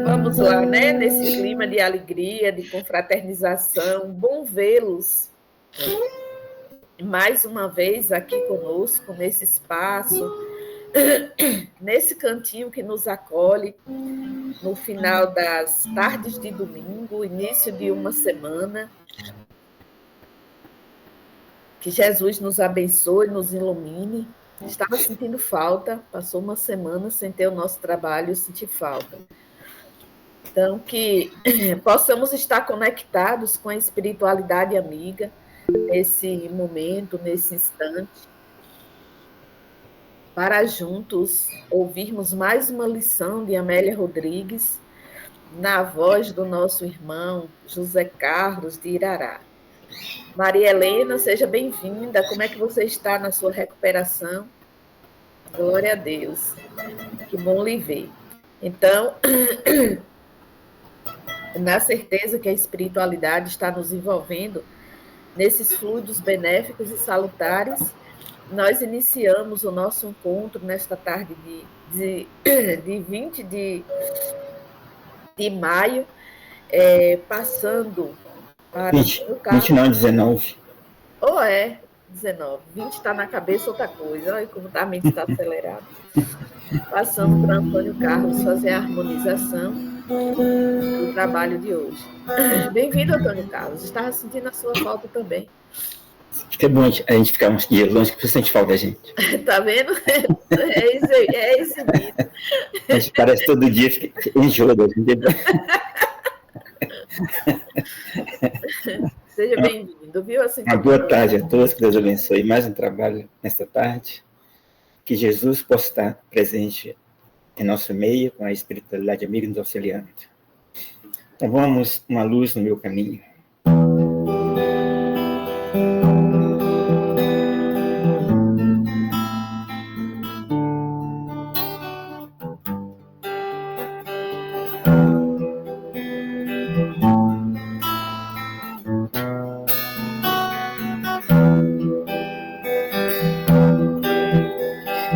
Vamos lá, né? Nesse clima de alegria, de confraternização, bom vê-los mais uma vez aqui conosco, nesse espaço, nesse cantinho que nos acolhe no final das tardes de domingo, início de uma semana. Que Jesus nos abençoe, nos ilumine. Estava sentindo falta, passou uma semana sem ter o nosso trabalho, senti falta. Então, que possamos estar conectados com a espiritualidade amiga nesse momento, nesse instante, para juntos ouvirmos mais uma lição de Amélia Rodrigues, na voz do nosso irmão José Carlos de Irará. Maria Helena, seja bem-vinda. Como é que você está na sua recuperação? Glória a Deus. Que bom lhe ver. Então, na certeza que a espiritualidade está nos envolvendo nesses fluidos benéficos e salutares, nós iniciamos o nosso encontro nesta tarde de 20 de maio, passando para 20, o carro. 20 não, 19. Ou é 19, 20 está na cabeça, outra coisa. Olha como a mente está acelerada. Passando para Antônio Carlos fazer a harmonização do trabalho de hoje. Bem-vindo, Antônio Carlos. Estava sentindo a sua falta também. Fica bom a gente ficar uns dias longe, que você sente falta da gente. Tá vendo? É exibido. A gente parece todo dia, fica enjoa da gente. Seja bem-vindo, viu? Assim, uma boa tarde a todos, que Deus abençoe mais um trabalho nesta tarde. Que Jesus possa estar presente em nosso meio, com a espiritualidade amiga nos auxiliando. Então vamos, uma luz no meu caminho.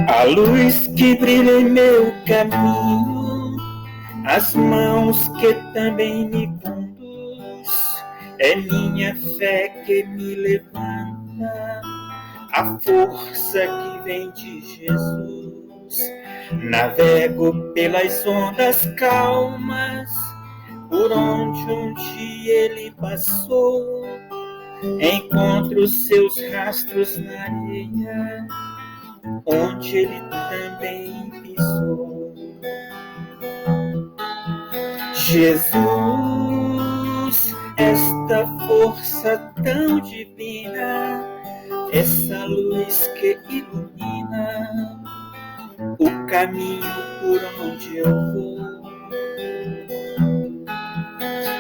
A luz que brilha em meu caminho, as mãos que também me conduz, é minha fé que me levanta, a força que vem de Jesus. Navego pelas ondas calmas, por onde um dia ele passou, encontro seus rastros na areia, onde ele também pisou. Jesus, esta força tão divina, essa luz que ilumina o caminho por onde eu vou.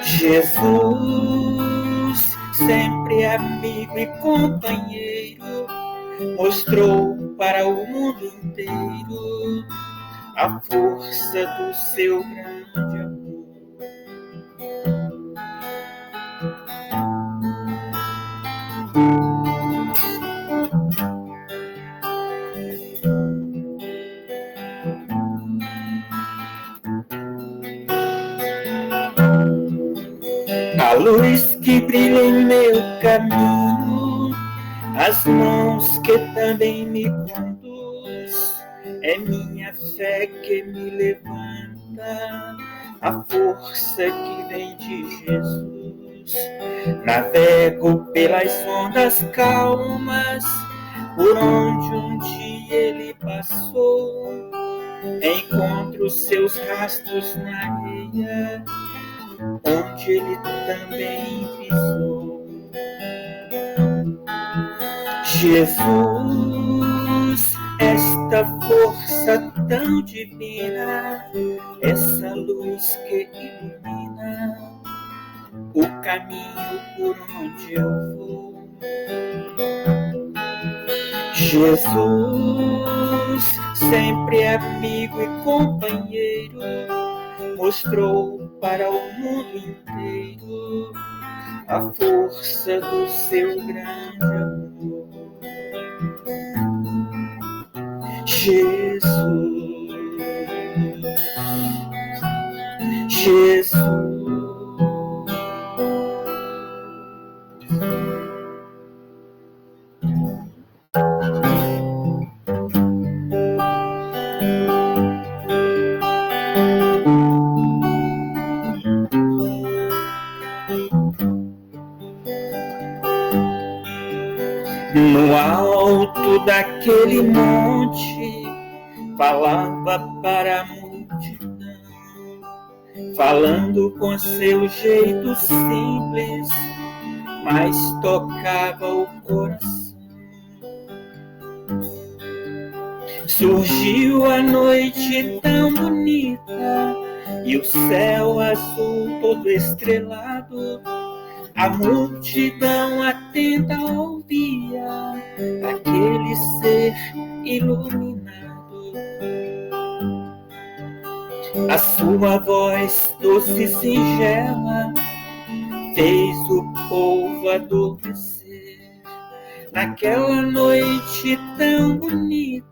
Jesus, sempre amigo e companheiro, mostrou para o mundo inteiro a força do seu grande amor. A luz que brilha em meu caminho, as mãos que também me conduz, é minha fé que me levanta, a força que vem de Jesus. Navego pelas ondas calmas, por onde um dia ele passou, encontro seus rastros na areia, onde ele também pisou. Jesus, esta força tão divina, essa luz que ilumina o caminho por onde eu vou. Jesus, sempre amigo e companheiro, mostrou para o mundo inteiro a força do seu grande amor. Jesus, Jesus. No alto daquele monte, falava para a multidão, falando com seu jeito simples, mas tocava o coração. Surgiu a noite tão bonita e o céu azul todo estrelado. A multidão atenta ouvia aquele ser iluminado. A sua voz doce e singela fez o povo adormecer. Naquela noite tão bonita,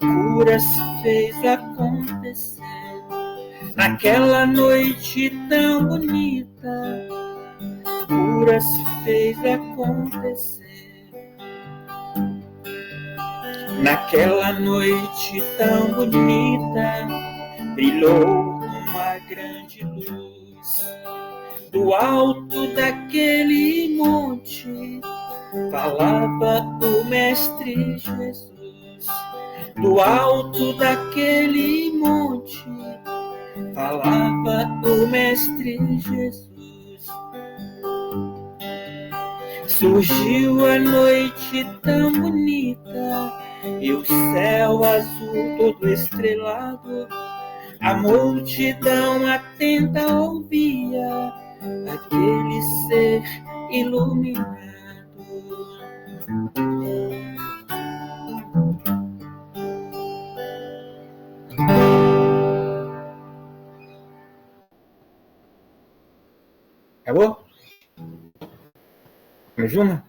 curas fez acontecer. Naquela noite tão bonita, curas fez acontecer. Naquela noite tão bonita, brilhou uma grande luz. Do alto daquele monte, falava o Mestre Jesus. Do alto daquele monte, falava o Mestre Jesus. Surgiu a noite tão bonita e o céu azul todo estrelado. A multidão atenta ouvia aquele ser iluminado. Acabou? Mais uma?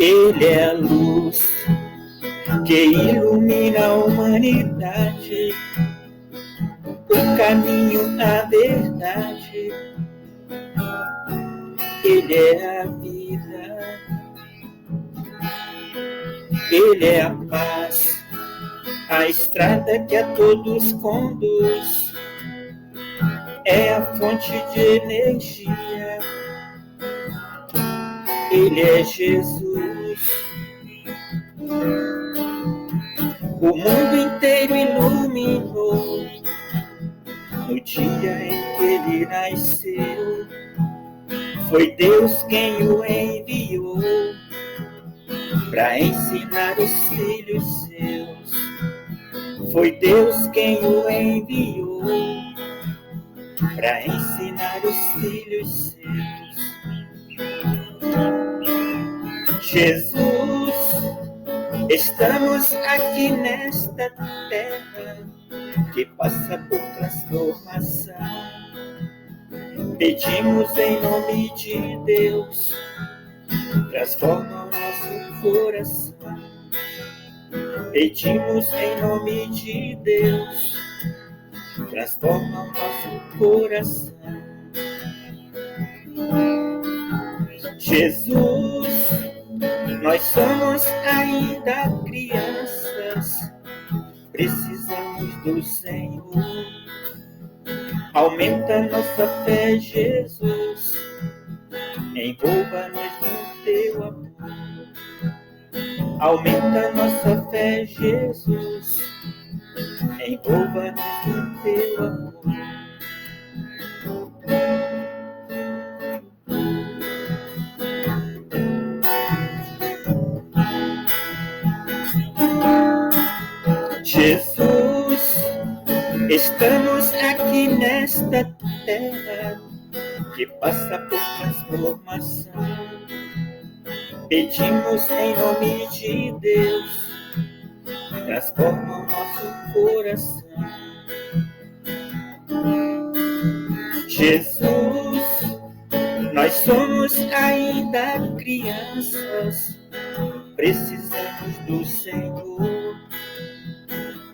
Ele é a luz que ilumina a humanidade, o caminho, a verdade. Ele é a vida, Ele é a paz, a estrada que a todos conduz. É a fonte de energia, Ele é Jesus. O mundo inteiro iluminou no dia em que Ele nasceu. Foi Deus quem o enviou para ensinar os filhos seus. Foi Deus quem o enviou para ensinar os filhos seus. Jesus, estamos aqui nesta terra que passa por transformação. Pedimos em nome de Deus, transforma o nosso coração. Pedimos em nome de Deus, transforma o nosso coração. Jesus, nós somos ainda crianças, precisamos do Senhor. Aumenta nossa fé, Jesus, envolva-nos no teu amor. Aumenta nossa fé, Jesus, envolva-nos no teu amor. Jesus, estamos aqui nesta terra que passa por transformação. Pedimos em nome de Deus, transforma o nosso coração. Jesus, nós somos ainda crianças, precisamos do Senhor.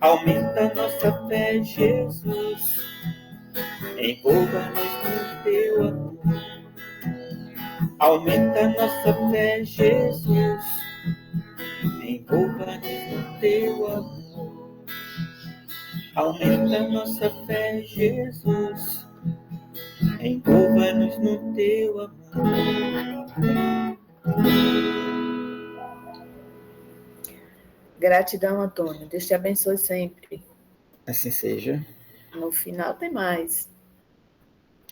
Aumenta nossa fé, Jesus, envolva-nos no teu amor. Aumenta nossa fé, Jesus, envolva-nos no teu amor. Aumenta nossa fé, Jesus, envolva-nos no teu amor. Gratidão, Antônio. Deus te abençoe sempre. Assim seja. No final tem mais.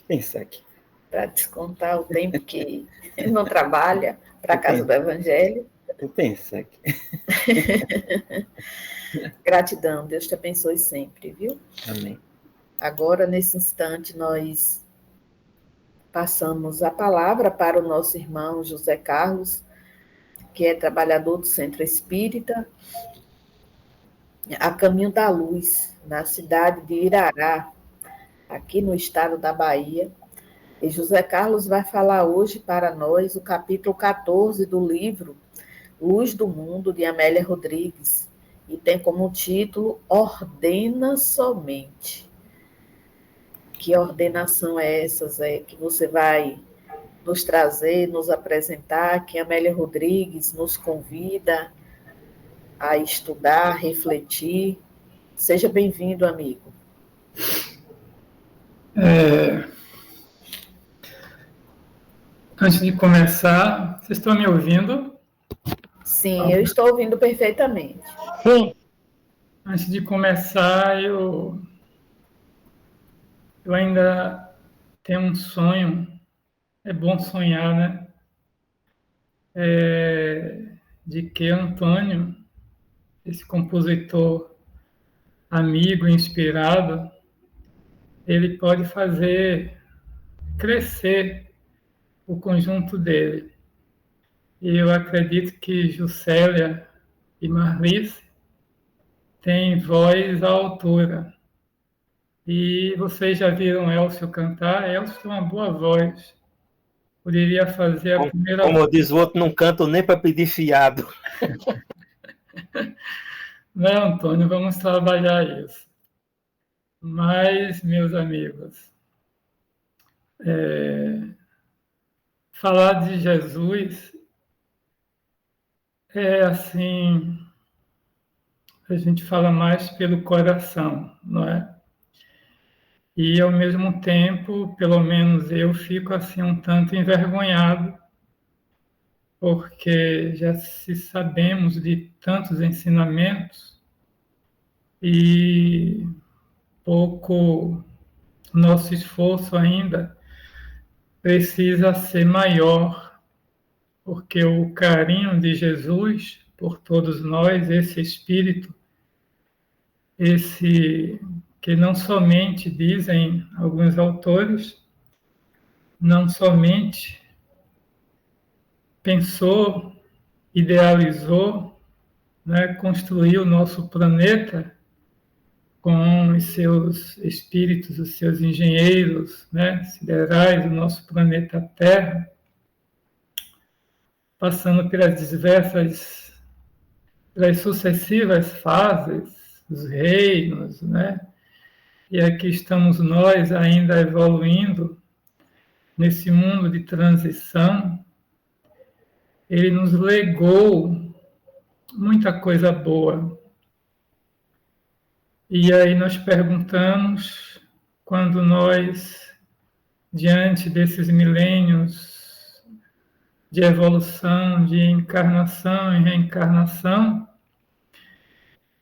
Pensa aqui. Para descontar o tempo que não trabalha para a Casa do Evangelho. Pensa aqui. Gratidão. Deus te abençoe sempre, viu? Amém. Agora, nesse instante, nós passamos a palavra para o nosso irmão José Carlos, que é trabalhador do Centro Espírita, a Caminho da Luz, na cidade de Irará, aqui no estado da Bahia. E José Carlos vai falar hoje para nós o capítulo 14 do livro Luz do Mundo, de Amélia Rodrigues, e tem como título Ordena Somente. Que ordenação é essa, Zé, que você vai nos trazer, nos apresentar, que Amélia Rodrigues nos convida a estudar, a refletir? Seja bem-vindo, amigo. Antes de começar, vocês estão me ouvindo? Sim, eu estou ouvindo perfeitamente. Sim. Antes de começar, eu ainda tenho um sonho. É bom sonhar, né? De que Antônio, esse compositor amigo, inspirado, ele pode fazer crescer o conjunto dele. E eu acredito que Juscelia e Marlice têm voz à altura. E vocês já viram Elcio cantar? Elcio tem uma boa voz. Poderia fazer a primeira... Como diz o outro, não canto nem para pedir fiado. Não, Antônio, vamos trabalhar isso. Mas, meus amigos, falar de Jesus é assim, a gente fala mais pelo coração, não é? E, ao mesmo tempo, pelo menos eu fico assim um tanto envergonhado, porque já se sabemos de tantos ensinamentos e pouco nosso esforço ainda precisa ser maior, porque o carinho de Jesus por todos nós, esse Espírito, esse que não somente, dizem alguns autores, não somente pensou, idealizou, né, construiu o nosso planeta com os seus espíritos, os seus engenheiros, né, siderais, o nosso planeta Terra, passando pelas sucessivas fases, os reinos, né? E aqui estamos nós ainda evoluindo nesse mundo de transição. Ele nos legou muita coisa boa. E aí nós perguntamos, quando nós, diante desses milênios de evolução, de encarnação e reencarnação,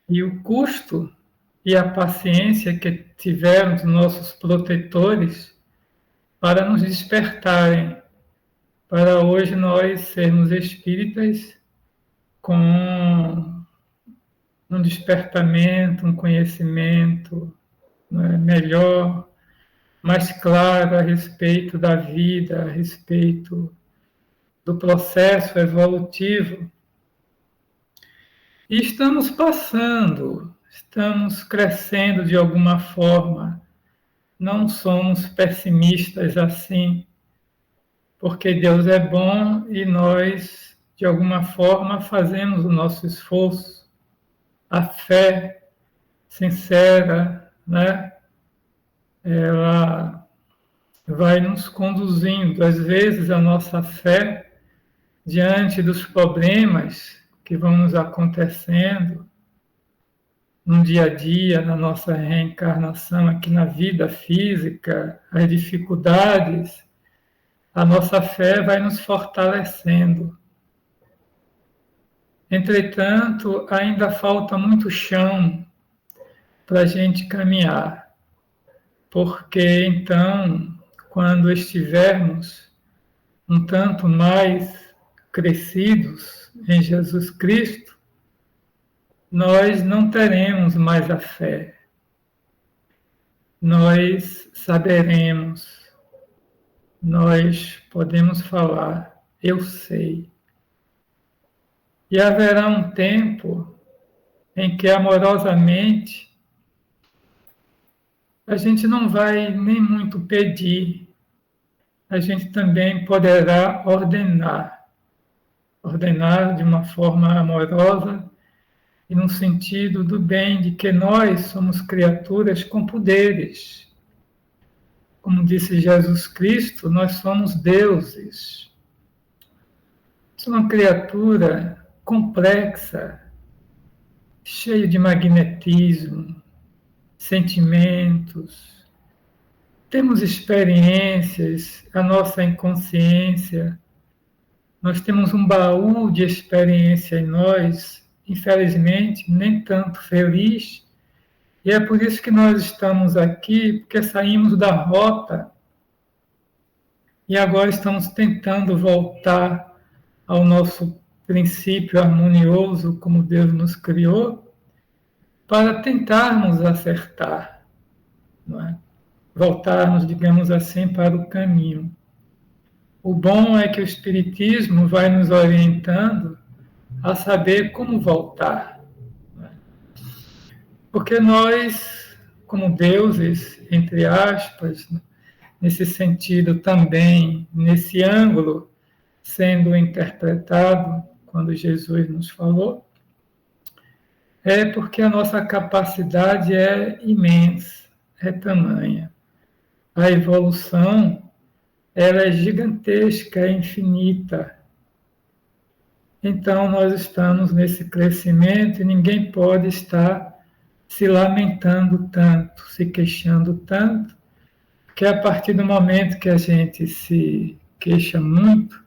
e o custo e a paciência que tiveram os nossos protetores para nos despertarem, para hoje nós sermos espíritas com um despertamento, um conhecimento, né, melhor, mais claro a respeito da vida, a respeito do processo evolutivo. E estamos passando, estamos crescendo de alguma forma não somos pessimistas assim, porque Deus é bom e nós, de alguma forma, fazemos o nosso esforço. A fé sincera, né? Ela vai nos conduzindo. Às vezes, a nossa fé, diante dos problemas que vão nos acontecendo no dia a dia, na nossa reencarnação aqui na vida física, as dificuldades, a nossa fé vai nos fortalecendo. Entretanto, ainda falta muito chão para a gente caminhar, porque então, quando estivermos um tanto mais crescidos em Jesus Cristo, nós não teremos mais a fé. Nós saberemos, nós podemos falar, eu sei. E haverá um tempo em que amorosamente a gente não vai nem muito pedir, a gente também poderá ordenar de uma forma amorosa e no sentido do bem, de que nós somos criaturas com poderes. Como disse Jesus Cristo, nós somos deuses. Somos uma criatura complexa, cheia de magnetismo, sentimentos, temos experiências, a nossa inconsciência, nós temos um baú de experiência em nós, infelizmente, nem tanto feliz, e é por isso que nós estamos aqui, porque saímos da rota e agora estamos tentando voltar ao nosso princípio harmonioso, como Deus nos criou, para tentarmos acertar, não é? Voltarmos, digamos assim, para o caminho. O bom é que o Espiritismo vai nos orientando a saber como voltar. Não é? Porque nós, como deuses, entre aspas, nesse sentido também, nesse ângulo, sendo interpretado quando Jesus nos falou, é porque a nossa capacidade é imensa, é tamanha. A evolução, ela é gigantesca, é infinita. Então, nós estamos nesse crescimento e ninguém pode estar se lamentando tanto, se queixando tanto, porque a partir do momento que a gente se queixa muito,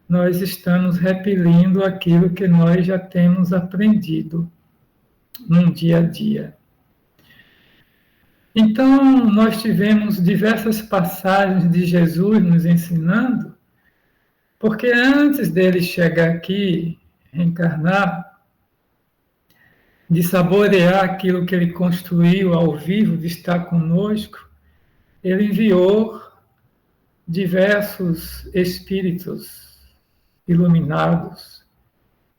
nós estamos repelindo aquilo que nós já temos aprendido no dia a dia. Então, nós tivemos diversas passagens de Jesus nos ensinando, porque antes dele chegar aqui, reencarnar, de saborear aquilo que ele construiu ao vivo, de estar conosco, ele enviou diversos espíritos iluminados,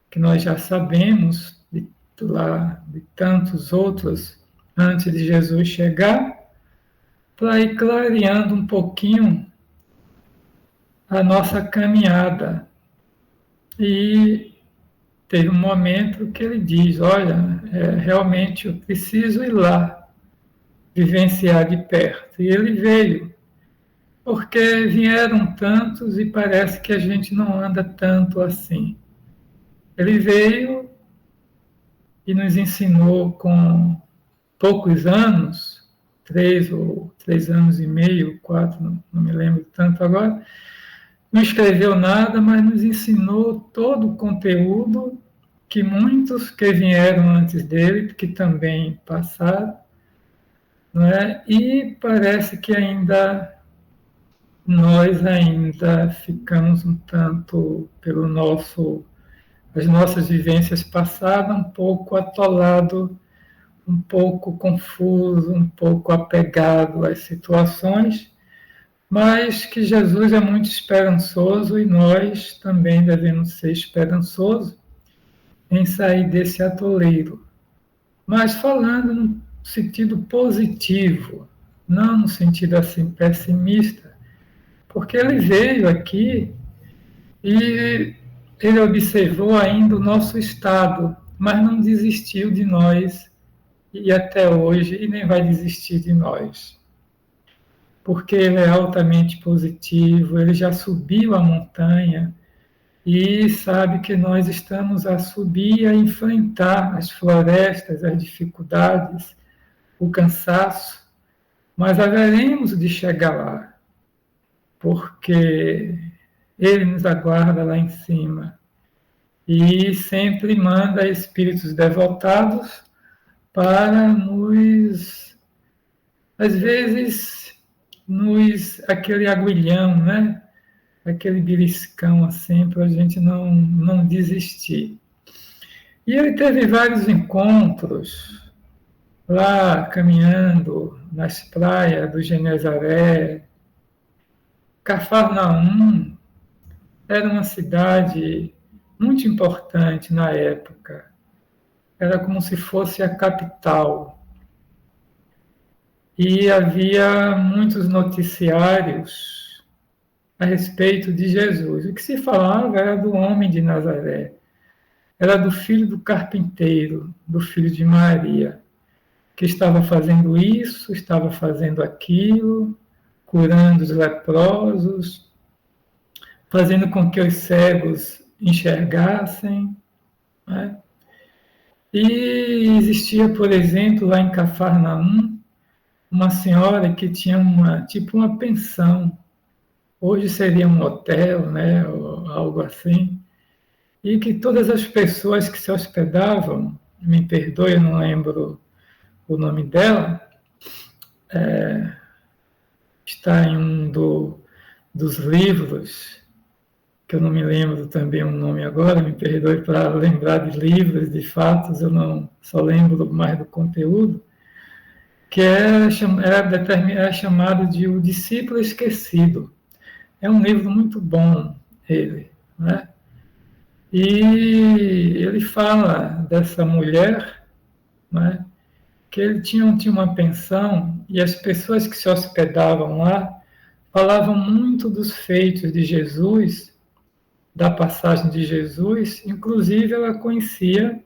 que nós já sabemos de tantos outros antes de Jesus chegar, para ir clareando um pouquinho a nossa caminhada. E teve um momento que ele diz, olha, realmente eu preciso ir lá, vivenciar de perto. E ele veio, porque vieram tantos e parece que a gente não anda tanto assim. Ele veio e nos ensinou com poucos anos, 3 anos e meio, 4, não me lembro tanto agora, não escreveu nada, mas nos ensinou todo o conteúdo que muitos que vieram antes dele, que também passaram, não é? E parece que nós ainda ficamos um tanto, as nossas vivências passadas, um pouco atolado, um pouco confuso, um pouco apegado às situações, mas que Jesus é muito esperançoso e nós também devemos ser esperançosos em sair desse atoleiro. Mas falando no sentido positivo, não no sentido assim pessimista, porque ele veio aqui e ele observou ainda o nosso estado, mas não desistiu de nós e até hoje, e nem vai desistir de nós. Porque ele é altamente positivo, ele já subiu a montanha e sabe que nós estamos a subir, a enfrentar as florestas, as dificuldades, o cansaço, mas haveremos de chegar lá, porque ele nos aguarda lá em cima e sempre manda espíritos devotados para nos, às vezes, aquele aguilhão, né? Aquele beliscão assim, para a gente não desistir. E ele teve vários encontros lá, caminhando nas praias do Genezaré. Cafarnaum era uma cidade muito importante na época. Era como se fosse a capital. E havia muitos noticiários a respeito de Jesus. O que se falava era do homem de Nazaré, era do filho do carpinteiro, do filho de Maria, que estava fazendo isso, estava fazendo aquilo, curando os leprosos, fazendo com que os cegos enxergassem, né? E existia, por exemplo, lá em Cafarnaum, uma senhora que tinha tipo uma pensão. Hoje seria um hotel, né, ou algo assim, e que todas as pessoas que se hospedavam, me perdoe, eu não lembro o nome dela, está em um dos livros, que eu não me lembro também o nome agora, me perdoe para lembrar de livros, de fatos, eu não só lembro mais do conteúdo, que é chamado de O Discípulo Esquecido. É um livro muito bom, ele, né? E ele fala dessa mulher, né, que ele tinha uma pensão e as pessoas que se hospedavam lá falavam muito dos feitos de Jesus, da passagem de Jesus. Inclusive, ela conhecia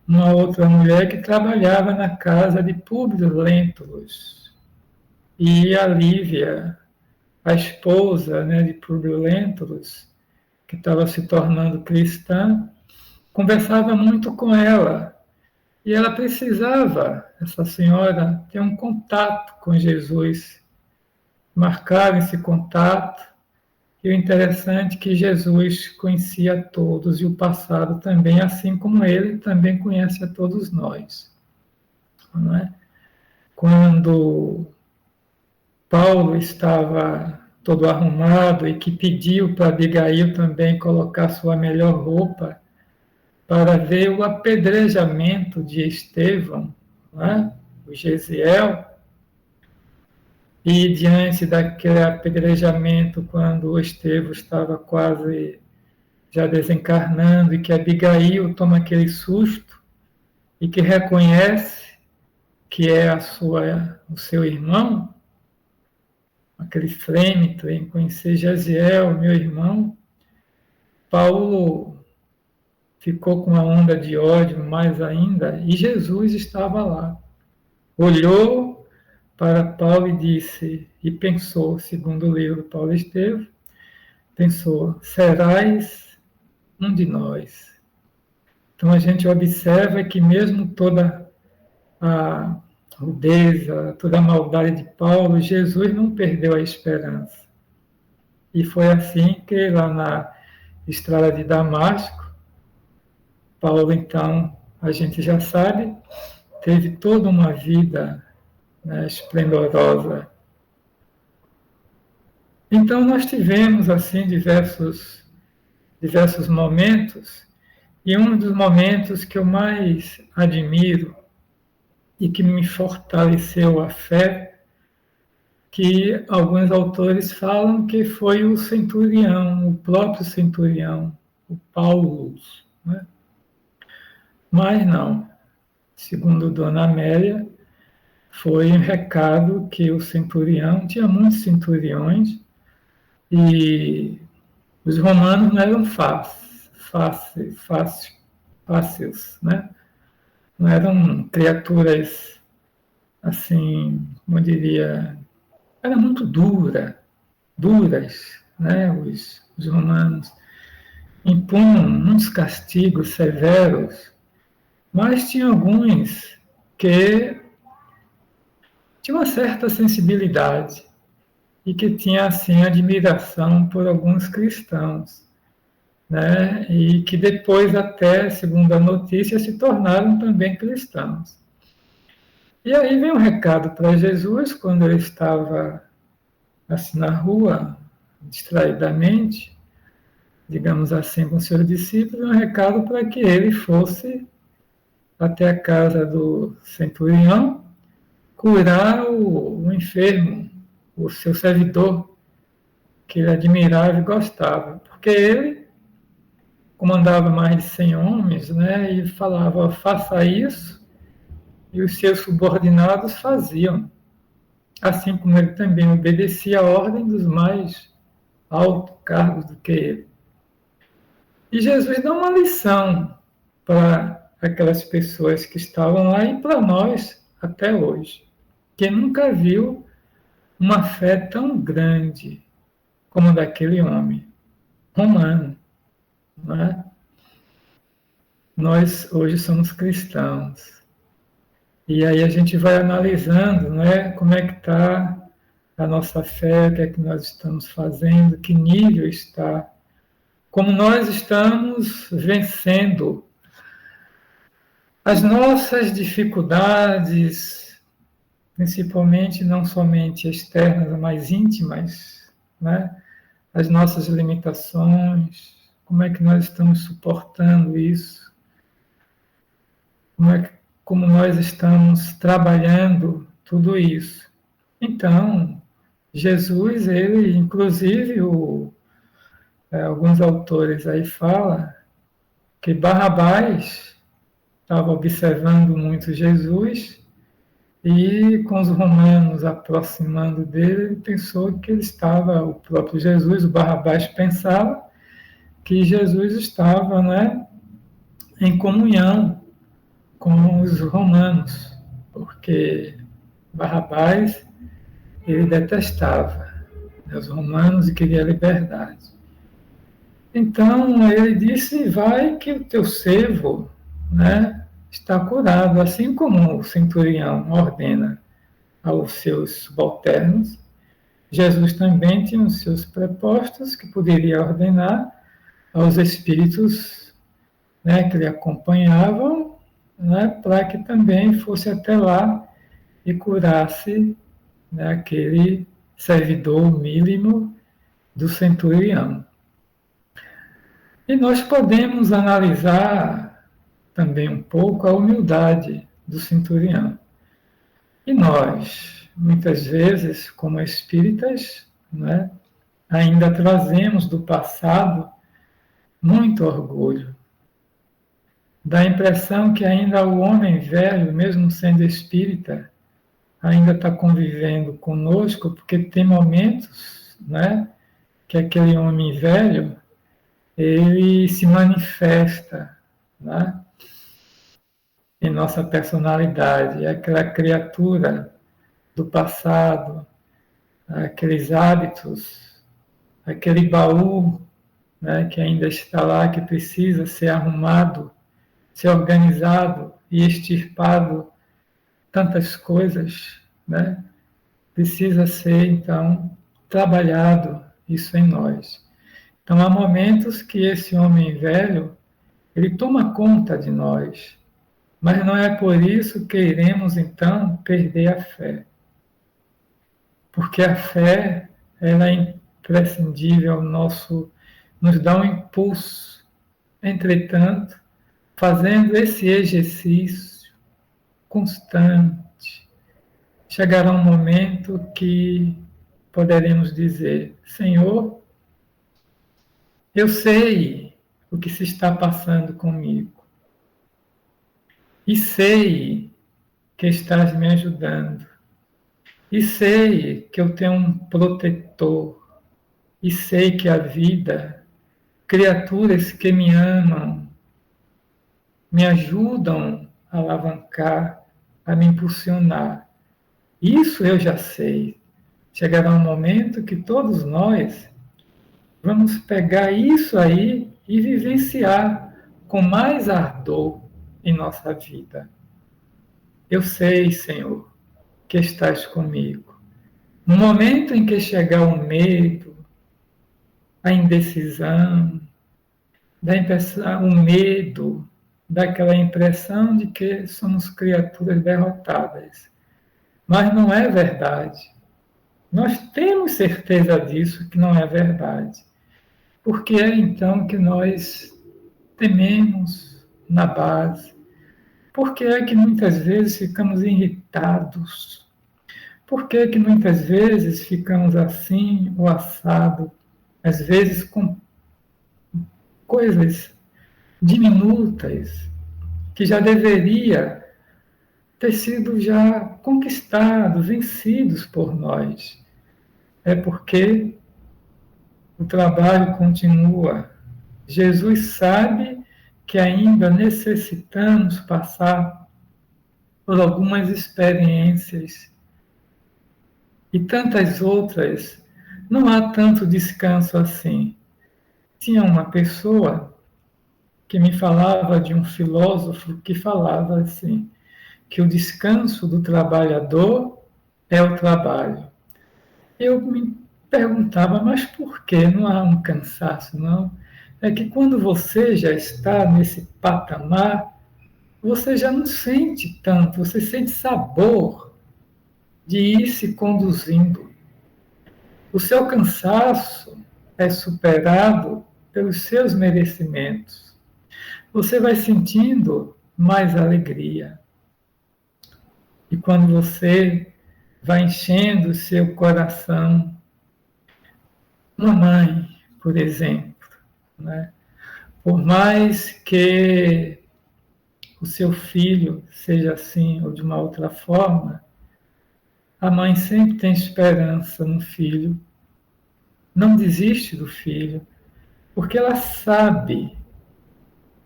uma outra mulher que trabalhava na casa de Públio Lentulus. E a Lívia, a esposa, né, de Públio Lentulus, que estava se tornando cristã, conversava muito com ela. E ela precisava, essa senhora, ter um contato com Jesus. Marcaram esse contato. E o interessante é que Jesus conhecia a todos e o passado também, assim como ele também conhece a todos nós. Não é? Quando Paulo estava todo arrumado e que pediu para Abigail também colocar sua melhor roupa para ver o apedrejamento de Estevão, né? O Gesiel, e diante daquele apedrejamento, quando o Estevão estava quase já desencarnando, e que Abigail toma aquele susto e que reconhece que é o seu irmão, aquele frêmito em conhecer Gesiel, meu irmão, Paulo ficou com uma onda de ódio mais ainda, e Jesus estava lá. Olhou para Paulo e disse, e pensou, segundo o livro Paulo Estevam, pensou, serás um de nós. Então a gente observa que mesmo toda a rudeza, toda a maldade de Paulo, Jesus não perdeu a esperança. E foi assim que lá na estrada de Damasco, Paulo, então, a gente já sabe, teve toda uma vida, né, esplendorosa. Então, nós tivemos, assim, diversos momentos, e um dos momentos que eu mais admiro e que me fortaleceu a fé, que alguns autores falam que foi o centurião, o próprio centurião, o Paulo, né? Mas não, segundo Dona Amélia, foi um recado que o centurião, tinha muitos centuriões, e os romanos não eram fáceis, né? Não eram criaturas, assim, como eu diria, era muito duras, né? Os romanos impunham muitos castigos severos, mas tinha alguns que tinham uma certa sensibilidade e que tinha assim admiração por alguns cristãos, né? E que depois até, segundo a notícia, se tornaram também cristãos. E aí vem um recado para Jesus quando ele estava assim na rua, distraidamente, digamos assim, com seus discípulos, um recado para que ele fosse até a casa do centurião curar o enfermo, o seu servidor, que ele admirava e gostava, porque ele comandava mais de 100 homens, né, e falava, faça isso, e os seus subordinados faziam, assim como ele também obedecia a ordem dos mais altos cargos do que ele. E Jesus dá uma lição para aquelas pessoas que estavam lá e para nós até hoje. Quem nunca viu uma fé tão grande como a daquele homem romano, não é? Nós hoje somos cristãos. E aí a gente vai analisando, né, como é que está a nossa fé, o que é que nós estamos fazendo, que nível está, como nós estamos vencendo as nossas dificuldades, principalmente não somente externas, mas íntimas, né? As nossas limitações, como é que nós estamos suportando isso, como nós estamos trabalhando tudo isso. Então, Jesus, ele, inclusive, alguns autores aí falam que Barrabás estava observando muito Jesus e com os romanos aproximando dele, ele pensou que ele estava, o próprio Jesus, o Barrabás pensava que Jesus estava, né, em comunhão com os romanos, porque Barrabás ele detestava, né, os romanos e queria liberdade. Então ele disse, vai que o teu servo, né, está curado, assim como o centurião ordena aos seus subalternos. Jesus também tinha os seus prepostos que poderia ordenar aos espíritos, né, que lhe acompanhavam, né, para que também fosse até lá e curasse, né, aquele servidor mínimo do centurião. E nós podemos analisar também um pouco a humildade do centurião. E nós, muitas vezes, como espíritas, né, ainda trazemos do passado muito orgulho. Dá a impressão que ainda o homem velho, mesmo sendo espírita, ainda está convivendo conosco, porque tem momentos, né, que aquele homem velho ele se manifesta, né, em nossa personalidade, é aquela criatura do passado, aqueles hábitos, aquele baú, né, que ainda está lá, que precisa ser arrumado, ser organizado e extirpado, tantas coisas, né, precisa ser, então, trabalhado isso em nós. Então, há momentos que esse homem velho, ele toma conta de nós, mas não é por isso que iremos, então, perder a fé. Porque a fé, ela é imprescindível ao nos dá um impulso. Entretanto, fazendo esse exercício constante, chegará um momento que poderemos dizer, Senhor, eu sei o que se está passando comigo. E sei que estás me ajudando. E sei que eu tenho um protetor. E sei que a vida, criaturas que me amam, me ajudam a alavancar, a me impulsionar. Isso eu já sei. Chegará um momento que todos nós vamos pegar isso aí e vivenciar com mais ardor em nossa vida. Eu sei, Senhor, que estás comigo. No momento em que chegar o medo, a indecisão, o medo, daquela impressão de que somos criaturas derrotadas. Mas não é verdade. Nós temos certeza disso, que não é verdade. Porque é então que nós tememos na base. Porque é que muitas vezes ficamos irritados. Porque é que muitas vezes ficamos assim ou assado, às vezes com coisas diminutas que já deveria ter sido já conquistados, vencidos por nós. É porque o trabalho continua. Jesus sabe que ainda necessitamos passar por algumas experiências e tantas outras. Não há tanto descanso assim. Tinha uma pessoa que me falava de um filósofo que falava assim, que o descanso do trabalhador é o trabalho. Eu me perguntava, mas por que não há um cansaço, não? É que quando você já está nesse patamar, você já não sente tanto, você sente sabor de ir se conduzindo. O seu cansaço é superado pelos seus merecimentos. Você vai sentindo mais alegria. E quando você vai enchendo o seu coração, uma mãe, por exemplo, né? Por mais que o seu filho seja assim ou de uma outra forma, a mãe sempre tem esperança no filho, não desiste do filho, porque ela sabe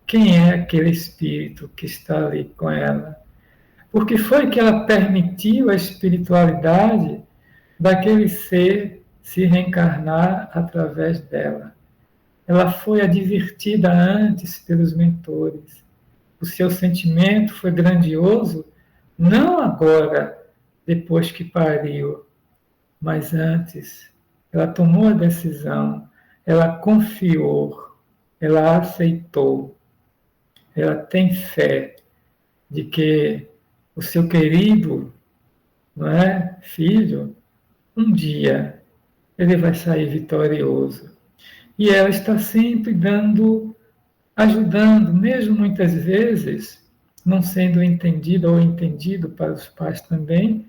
quem é aquele espírito que está ali com ela. Porque foi que ela permitiu a espiritualidade daquele ser se reencarnar através dela. Ela foi advertida antes pelos mentores. O seu sentimento foi grandioso, não agora, depois que pariu, mas antes. Ela tomou a decisão, ela confiou, ela aceitou, ela tem fé de que o seu querido, não é, filho, um dia ele vai sair vitorioso. E ela está sempre ajudando, mesmo muitas vezes não sendo entendida ou entendido para os pais também,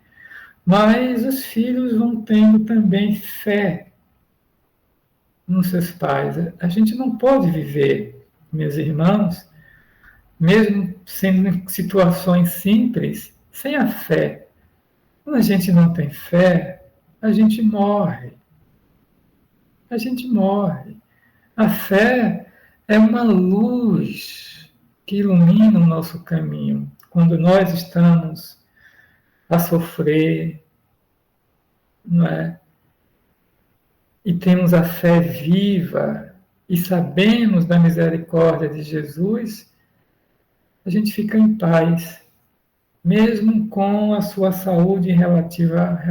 mas os filhos vão tendo também fé nos seus pais. A gente não pode viver, meus irmãos, mesmo sendo em situações simples, sem a fé. Quando a gente não tem fé, a gente morre. A gente morre. A fé é uma luz que ilumina o nosso caminho. Quando nós estamos a sofrer, não é? E temos a fé viva e sabemos da misericórdia de Jesus, a gente fica em paz, mesmo com a sua saúde relativa,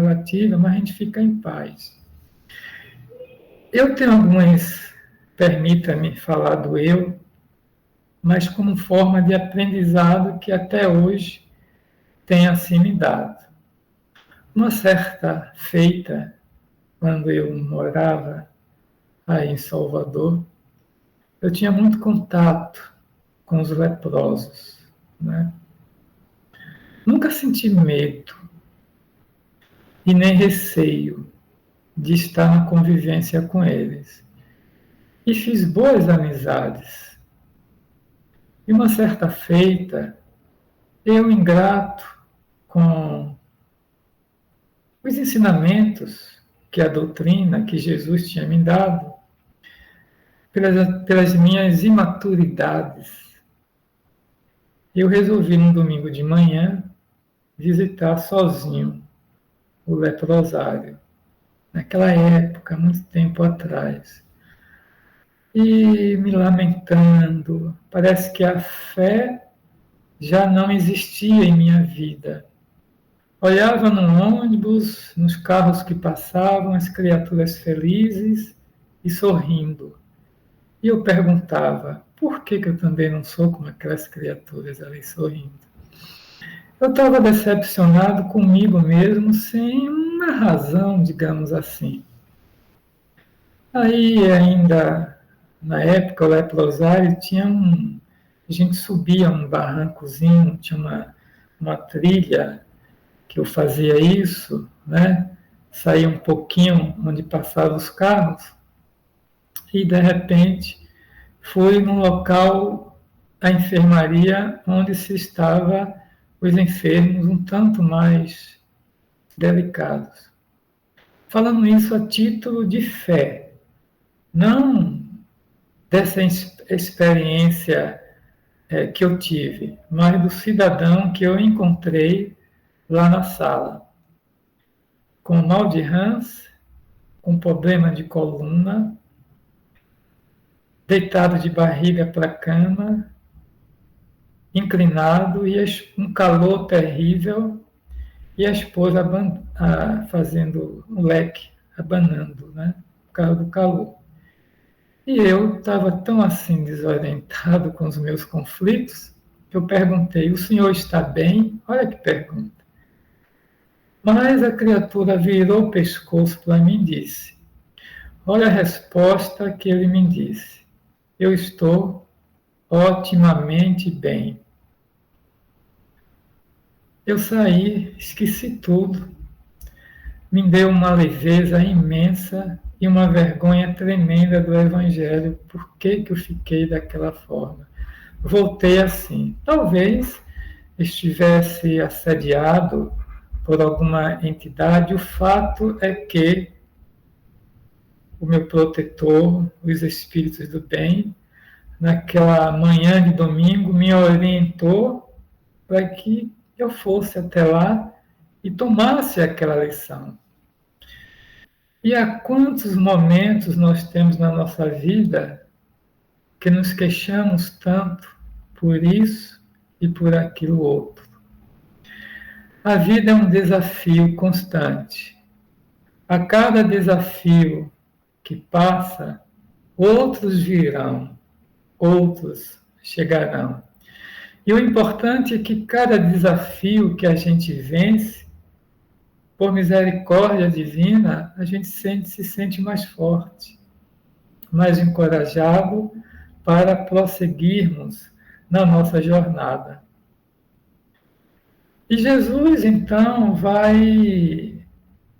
mas a gente fica em paz. Eu tenho algumas, permita-me falar do eu, mas como forma de aprendizado que até hoje tem assim me dado. Uma certa feita, quando eu morava aí em Salvador, eu tinha muito contato com os leprosos, né? Nunca senti medo e nem receio de estar na convivência com eles. E fiz boas amizades. E uma certa feita, eu, ingrato, com os ensinamentos que a doutrina que Jesus tinha me dado, pelas minhas imaturidades, eu resolvi, num domingo de manhã, visitar sozinho o leprosário. Naquela época, muito tempo atrás. E me lamentando, parece que a fé já não existia em minha vida. Olhava no ônibus, nos carros que passavam, as criaturas felizes e sorrindo. E eu perguntava, por que eu também não sou como aquelas criaturas ali sorrindo? Eu estava decepcionado comigo mesmo, sem uma razão, digamos assim. Aí, ainda na época, o leprosário tinha a gente subia um barrancozinho, tinha uma trilha que eu fazia isso, né? Saía um pouquinho onde passavam os carros e, de repente, fui num local, a enfermaria, onde se estava os enfermos um tanto mais delicados. Falando isso a título de fé, não dessa experiência que eu tive, mas do cidadão que eu encontrei lá na sala, com mal de Hans, com problema de coluna, deitado de barriga para a cama, inclinado, e um calor terrível, e a esposa fazendo um leque, abanando, né, por causa do calor. E eu estava tão assim desorientado com os meus conflitos, que eu perguntei, o senhor está bem? Olha que pergunta. Mas a criatura virou o pescoço para mim e disse, olha a resposta que ele me disse, eu estou otimamente bem. Eu saí, esqueci tudo, me deu uma leveza imensa e uma vergonha tremenda do Evangelho. Por que eu fiquei daquela forma? Voltei assim. Talvez estivesse assediado por alguma entidade. O fato é que o meu protetor, os espíritos do bem, naquela manhã de domingo, me orientou para que eu fosse até lá e tomasse aquela lição. E há quantos momentos nós temos na nossa vida que nos queixamos tanto por isso e por aquilo outro. A vida é um desafio constante. A cada desafio que passa, outros virão, outros chegarão. E o importante é que cada desafio que a gente vence, por misericórdia divina, a gente se sente mais forte, mais encorajado para prosseguirmos na nossa jornada. E Jesus, então, vai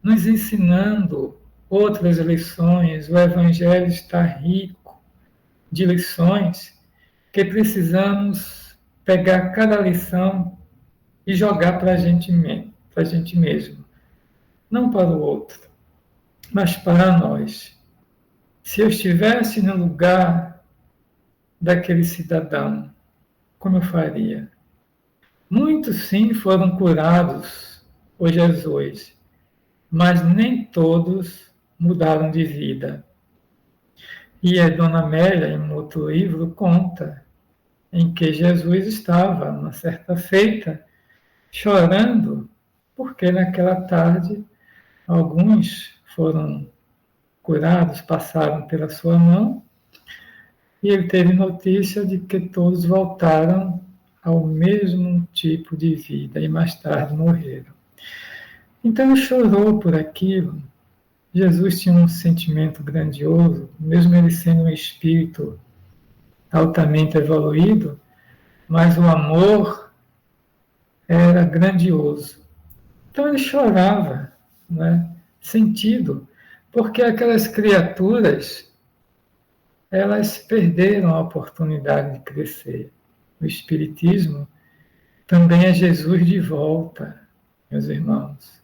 nos ensinando outras lições. O Evangelho está rico de lições que precisamos pegar cada lição e jogar para a gente mesmo. Não para o outro, mas para nós. Se eu estivesse no lugar daquele cidadão, como eu faria? Muitos, sim, foram curados por Jesus, mas nem todos mudaram de vida. E a Dona Amélia, em um outro livro, conta em que Jesus estava, uma certa feita, chorando, porque naquela tarde alguns foram curados, passaram pela sua mão, e ele teve notícia de que todos voltaram ao mesmo tipo de vida e mais tarde morreram. Então ele chorou por aquilo. Jesus tinha um sentimento grandioso, mesmo ele sendo um espírito altamente evoluído, mas o amor era grandioso. Então ele chorava, né? Sentido, porque aquelas criaturas, elas perderam a oportunidade de crescer. O Espiritismo também é Jesus de volta. meus irmãos.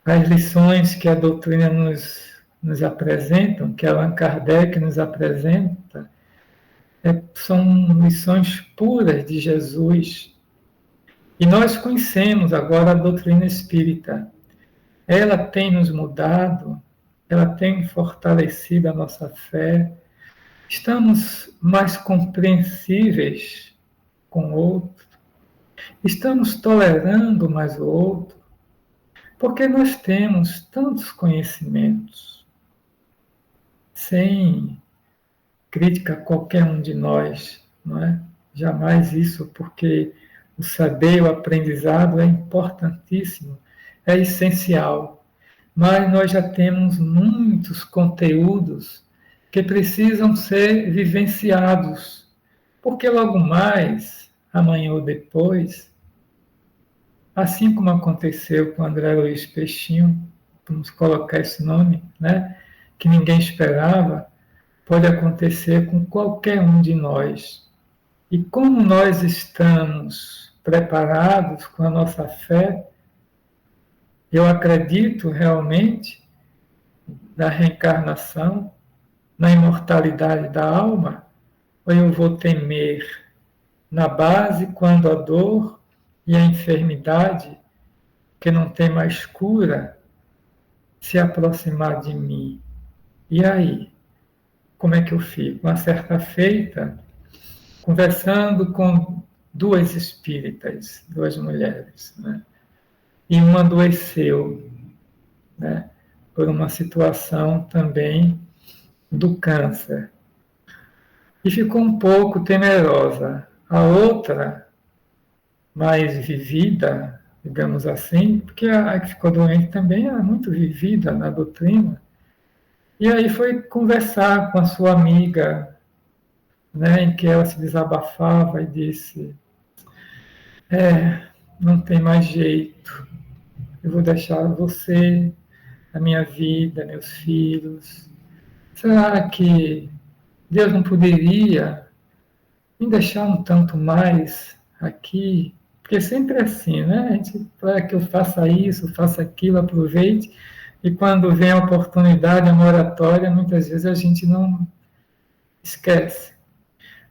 As lições que a doutrina nos apresentam, que Allan Kardec nos apresenta, são lições puras de Jesus. E nós conhecemos agora a doutrina espírita. Ela tem nos mudado, ela tem fortalecido a nossa fé. Estamos mais compreensíveis com o outro. Estamos tolerando mais o outro. Porque nós temos tantos conhecimentos. Sem crítica a qualquer um de nós, não é? Jamais isso, porque o saber, o aprendizado é importantíssimo, é essencial. Mas nós já temos muitos conteúdos que precisam ser vivenciados, porque logo mais, amanhã ou depois, assim como aconteceu com André Luiz Peixinho, vamos colocar esse nome, né? Que ninguém esperava, pode acontecer com qualquer um de nós. E como nós estamos preparados com a nossa fé, eu acredito realmente na reencarnação, na imortalidade da alma, ou eu vou temer na base quando a dor e a enfermidade, que não tem mais cura, se aproximar de mim? E aí? Como é que eu fico? Uma certa feita, conversando com duas espíritas, duas mulheres, né? E uma adoeceu, né? Por uma situação também do câncer. E ficou um pouco temerosa. A outra, mais vivida, digamos assim, porque a que ficou doente também era muito vivida na doutrina. E aí foi conversar com a sua amiga, né, em que ela se desabafava e disse: não tem mais jeito, eu vou deixar você, a minha vida, meus filhos. Será que Deus não poderia me deixar um tanto mais aqui? Porque sempre é assim, né? A gente, para que eu faça isso, faça aquilo, aproveite, e quando vem a oportunidade, a moratória, muitas vezes a gente não esquece.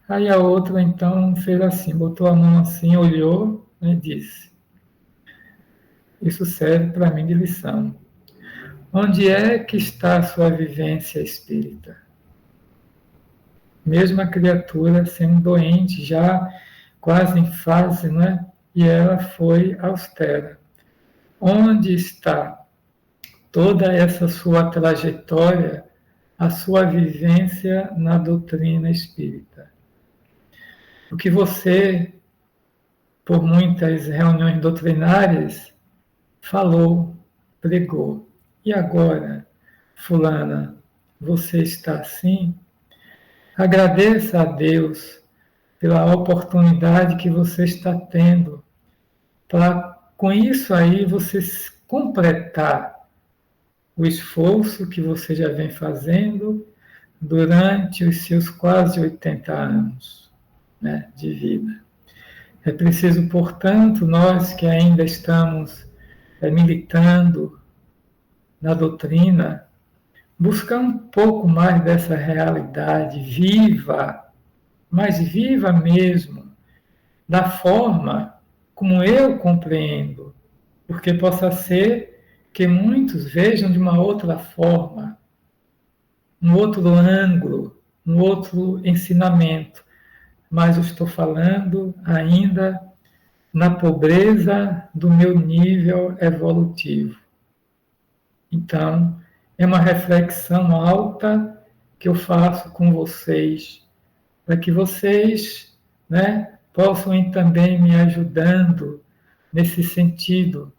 Aí a outra, então, fez assim, botou a mão assim, olhou, né, e disse: isso serve para mim de lição. Onde é que está a sua vivência espírita? Mesmo a criatura sendo doente, já quase em fase, né? E ela foi austera. Onde está toda essa sua trajetória, a sua vivência na doutrina espírita? O que você, por muitas reuniões doutrinárias, falou, pregou. E agora, fulana, você está assim? Agradeça a Deus pela oportunidade que você está tendo, para com isso aí você completar o esforço que você já vem fazendo durante os seus quase 80 anos, né, de vida. É preciso, portanto, nós que ainda estamos militando na doutrina, buscar um pouco mais dessa realidade viva, mas viva mesmo, da forma como eu compreendo, porque possa ser que muitos vejam de uma outra forma, um outro ângulo, um outro ensinamento, mas eu estou falando ainda na pobreza do meu nível evolutivo. Então, é uma reflexão alta que eu faço com vocês, para que vocês, né, possam ir também me ajudando nesse sentido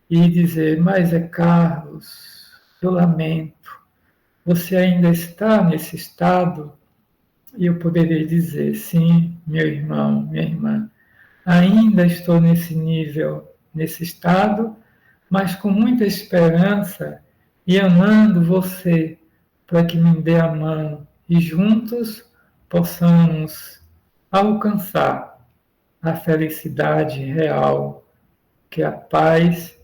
e dizer: mas Carlos, eu lamento, você ainda está nesse estado? E eu poderia dizer: sim, meu irmão, minha irmã, ainda estou nesse nível, nesse estado, mas com muita esperança e amando você, para que me dê a mão e juntos possamos alcançar a felicidade real que é a paz,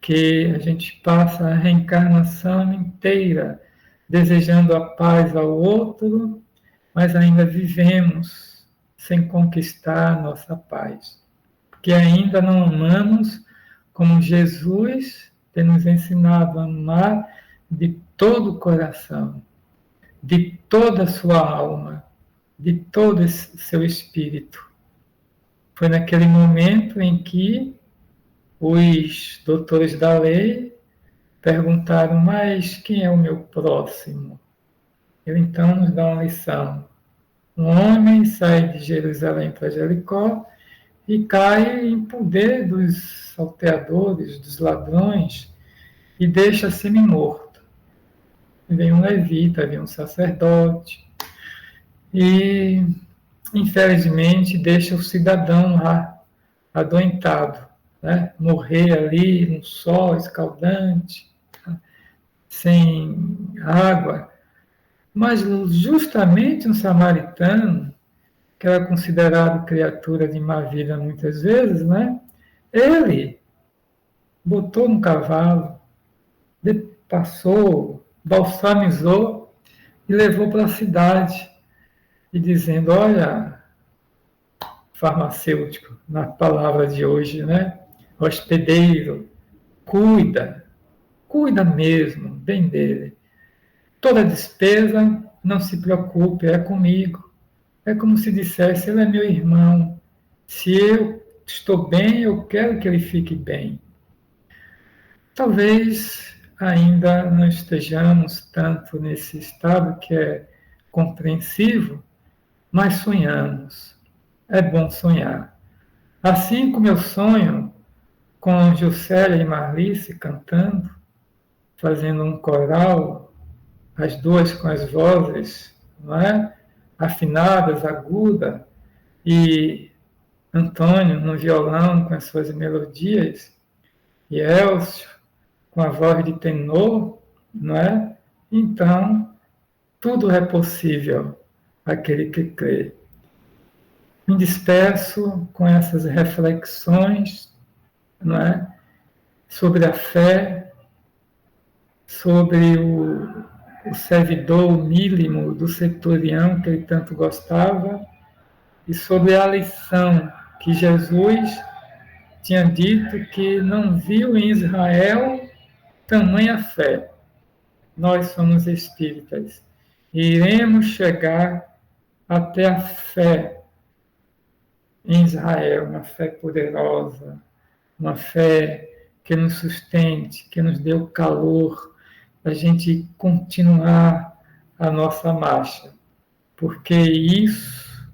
que a gente passa a reencarnação inteira desejando a paz ao outro, mas ainda vivemos sem conquistar a nossa paz, porque ainda não amamos como Jesus tem nos ensinado a amar de todo o coração, de toda a sua alma, de todo o seu espírito. Foi naquele momento em que os doutores da lei perguntaram, mas quem é o meu próximo? Ele então nos dá uma lição. Um homem sai de Jerusalém para Jericó e cai em poder dos salteadores, dos ladrões, e deixa semi-morto. Vem um levita, vem um sacerdote, e infelizmente deixa o cidadão lá, adoentado, né? Morrer ali no sol escaldante, sem água. Mas justamente um samaritano, que era considerado criatura de má vida muitas vezes, né? Ele botou no cavalo, passou, balsamizou e levou para a cidade, e dizendo, olha, farmacêutico, na palavra de hoje, né? Hospedeiro, cuida mesmo, bem dele. Toda despesa, não se preocupe, é comigo. É como se dissesse, ele é meu irmão. Se eu estou bem, eu quero que ele fique bem. Talvez ainda não estejamos tanto nesse estado que é compreensivo, mas sonhamos. É bom sonhar. Assim como eu sonho com Juscelia e Marlice cantando, fazendo um coral, as duas com as vozes, não é? Afinadas, agudas, e Antônio no violão com as suas melodias, e Elcio com a voz de tenor, não é? Então, tudo é possível àquele que crê. Me despeço com essas reflexões, não é? Sobre a fé, sobre o servidor mínimo do centurião que ele tanto gostava, e sobre a lição que Jesus tinha dito que não viu em Israel tamanha fé. Nós somos espíritas e iremos chegar até a fé em Israel, uma fé poderosa, uma fé que nos sustente, que nos dê o calor para a gente continuar a nossa marcha, porque isso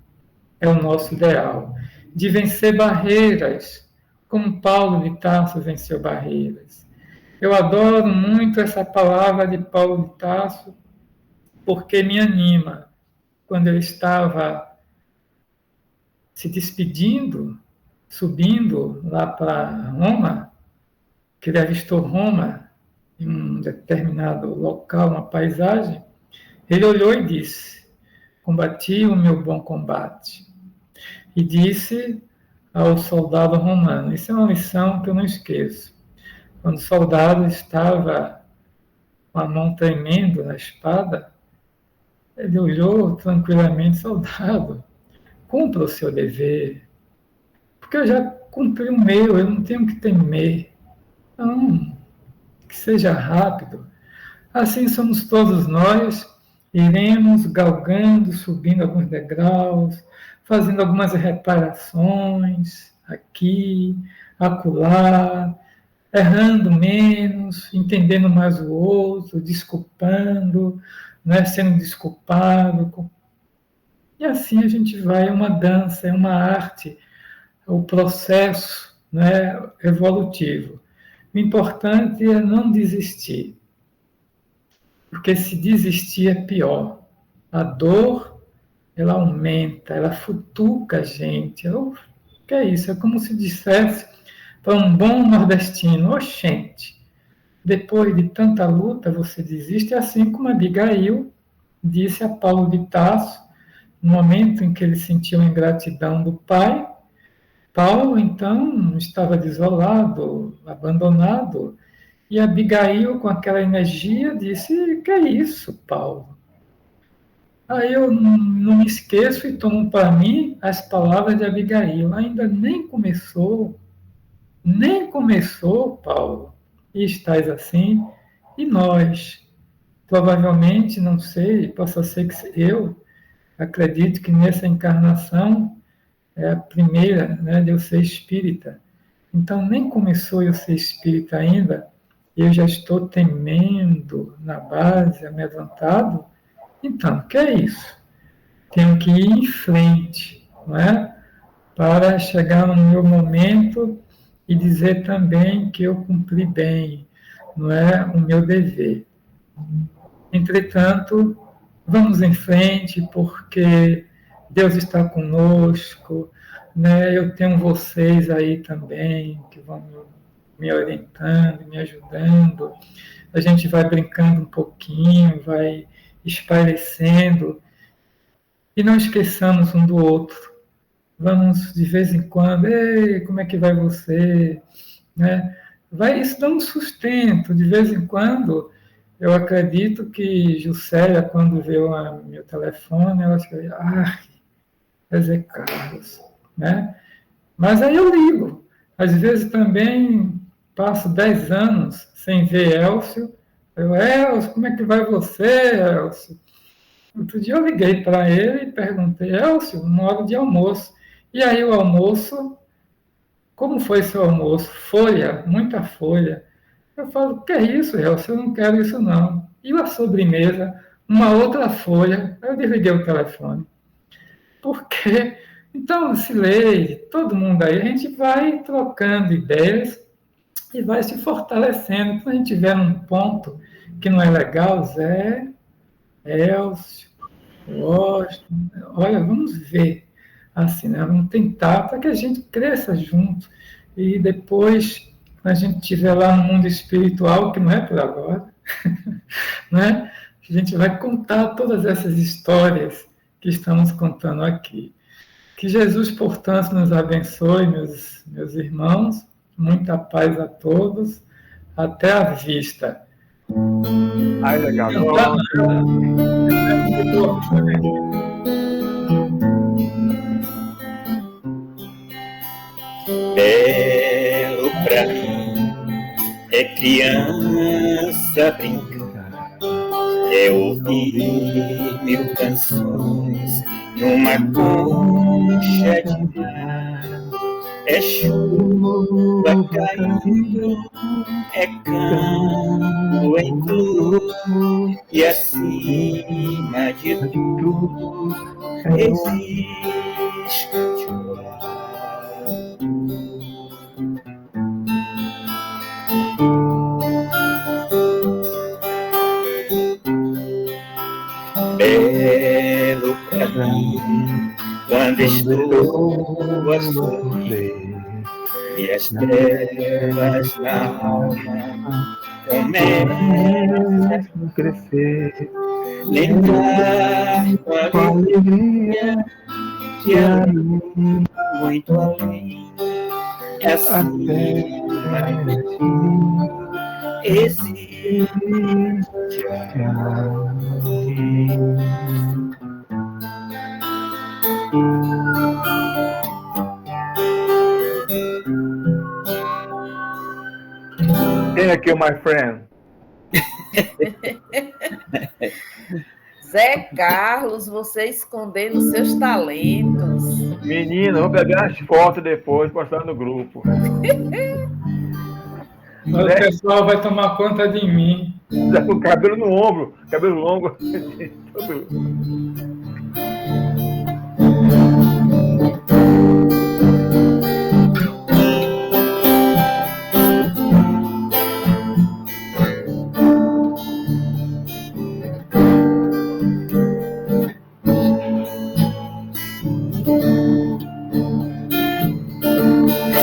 é o nosso ideal, de vencer barreiras, como Paulo de Tarso venceu barreiras. Eu adoro muito essa palavra de Paulo de Tarso, porque me anima. Quando eu estava se despedindo, subindo lá para Roma, que ele avistou Roma, em um determinado local, uma paisagem, ele olhou e disse, combati o meu bom combate. E disse ao soldado romano, isso é uma lição que eu não esqueço, quando o soldado estava com a mão tremendo na espada, ele olhou tranquilamente, soldado, cumpra o seu dever, porque eu já cumpri o meu, eu não tenho que temer. Não, que seja rápido. Assim somos todos nós, iremos galgando, subindo alguns degraus, fazendo algumas reparações aqui, acolá, errando menos, entendendo mais o outro, desculpando, né, sendo desculpado. E assim a gente vai, é uma dança, é uma arte, o processo, né, evolutivo. O importante é não desistir, porque se desistir é pior. A dor, ela aumenta, ela futuca a gente. O que é isso? É como se dissesse para um bom nordestino, oxente, depois de tanta luta você desiste, assim como Abigail disse a Paulo de Tarso, no momento em que ele sentiu a ingratidão do pai, Paulo, então, estava desolado, abandonado, e Abigail, com aquela energia, disse: que é isso, Paulo? Aí eu não me esqueço e tomo para mim as palavras de Abigail. Ainda nem começou, Paulo, e estás assim, e nós, provavelmente, não sei, possa ser que eu acredito que nessa encarnação é a primeira, né, de eu ser espírita. Então, nem começou eu ser espírita ainda, eu já estou temendo na base, amedrontado. Então, o que é isso? Tenho que ir em frente, não é? Para chegar no meu momento e dizer também que eu cumpri bem, não é? O meu dever. Entretanto, vamos em frente, porque Deus está conosco, né? Eu tenho vocês aí também que vão me orientando, me ajudando. A gente vai brincando um pouquinho, vai espairecendo e não esqueçamos um do outro. Vamos de vez em quando, ei, como é que vai você, né? Vai isso dá um sustento de vez em quando. Eu acredito que Juscelia, quando viu meu telefone, ela escreveu: é Zé Carlos, né? Mas aí eu ligo. Às vezes também passo 10 anos sem ver Elcio. Elcio, como é que vai você, Elcio? Outro dia eu liguei para ele e perguntei: Elcio, uma hora de almoço. E aí o almoço, como foi seu almoço? Folha, muita folha. Eu falo: que é isso, Elcio? Eu não quero isso não. E a sobremesa? Uma outra folha. Eu desliguei o telefone. Porque, então, Silei, todo mundo aí, a gente vai trocando ideias e vai se fortalecendo. Quando a gente tiver num ponto que não é legal, Zé, Elcio, Washington, olha, vamos ver, assim, né? Vamos tentar para que a gente cresça junto. E depois, quando a gente estiver lá no mundo espiritual, que não é por agora, né? A gente vai contar todas essas histórias que estamos contando aqui. Que Jesus, portanto, nos abençoe, meus irmãos. Muita paz a todos. Até a vista. Ai, legal. Belo pra mim é criança brincar, é ouvir mil canções numa concha de mar, é chuva caindo, é canto em flor, e acima de tudo existe o ar. Belo pra mim, quando estou a sorrir e as trevas na alma começam a crescer, lembrar com alegria que há muito além, acima de tudo existe Thank you, my friend. Zé Carlos, você escondendo seus talentos. Menino, vou pegar as fotos depois e postar no grupo. O pessoal vai tomar conta de mim. O cabelo no ombro, cabelo longo.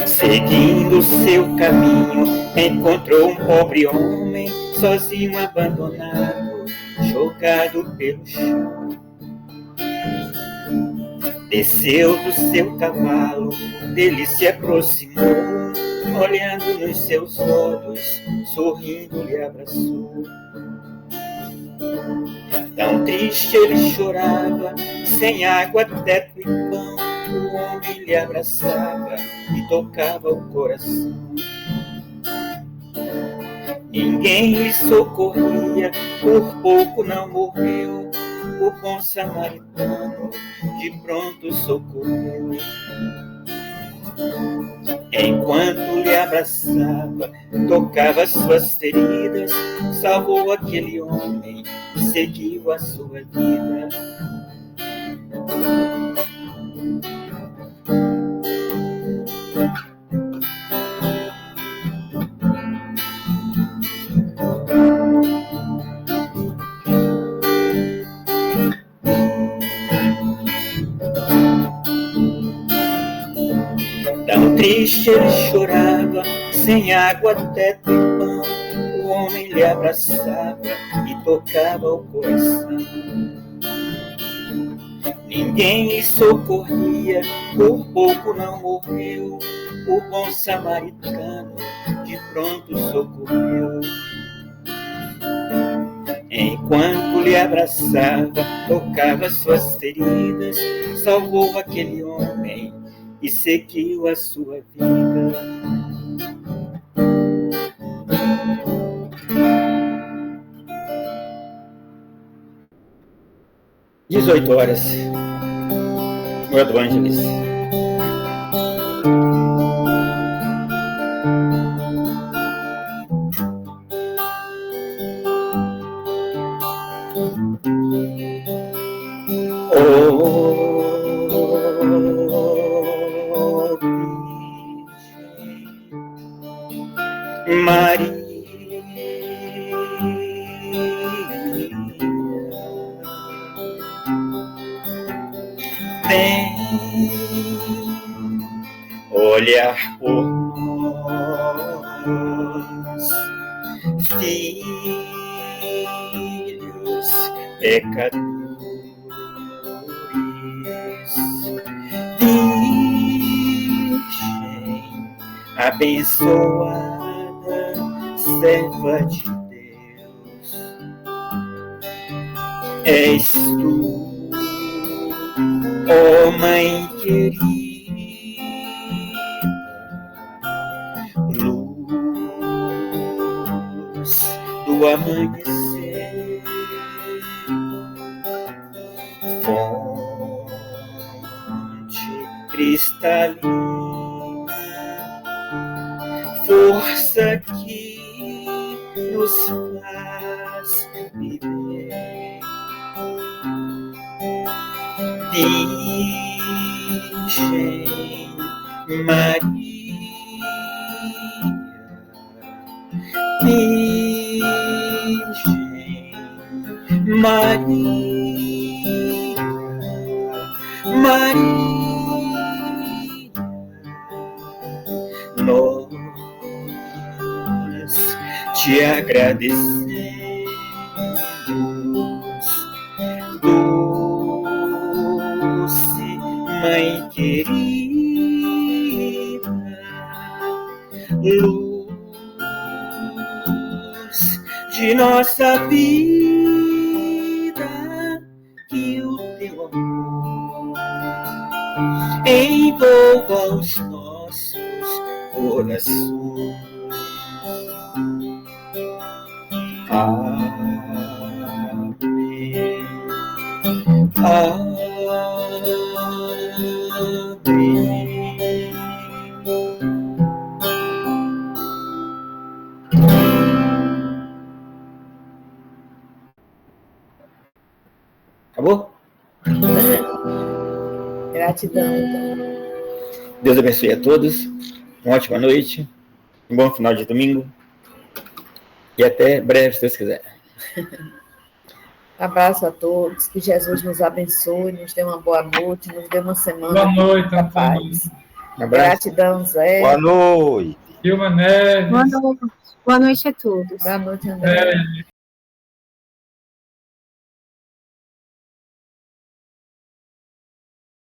Seguindo seu caminho, encontrou um pobre homem, sozinho, abandonado, jogado pelo chão. Desceu do seu cavalo, dele se aproximou, olhando nos seus olhos, sorrindo lhe abraçou. Tão triste ele chorava, sem água, teto e pão, o homem lhe abraçava e tocava o coração. Ninguém lhe socorria, por pouco não morreu, o bom samaritano de pronto socorreu. Enquanto lhe abraçava, tocava suas feridas, salvou aquele homem e seguiu a sua vida. Tão triste ele chorava, sem água, teto e pão, o homem lhe abraçava e tocava o coração. Ninguém lhe socorria, por pouco não morreu, o bom samaritano de pronto socorreu. Enquanto lhe abraçava, tocava suas feridas, salvou aquele homem e seguiu a sua vida. Às 18 horas, hora do Ângeles. Maria, vem olhar por nós, filhos pecadores, Virgem abençoada, serva de Deus, és tu, ó Mãe querida, luz do amanhecer, fonte cristalina, força que nos faz viver. Virgem Maria, Virgem Maria, Maria, nós te agradecemos, doce Mãe querida, luz de nossa vida, que o teu amor envolva os nossos corações. Amém. Amém. Acabou? Gratidão. Deus abençoe a todos. Uma ótima noite. Um bom final de domingo. E até breve, se Deus quiser. Abraço a todos. Que Jesus nos abençoe, nos dê uma boa noite, nos dê uma semana. Boa noite, de paz. Um abraço. Gratidão, Zé. Boa noite. Vilma Neves. Boa noite a todos. Boa noite, André.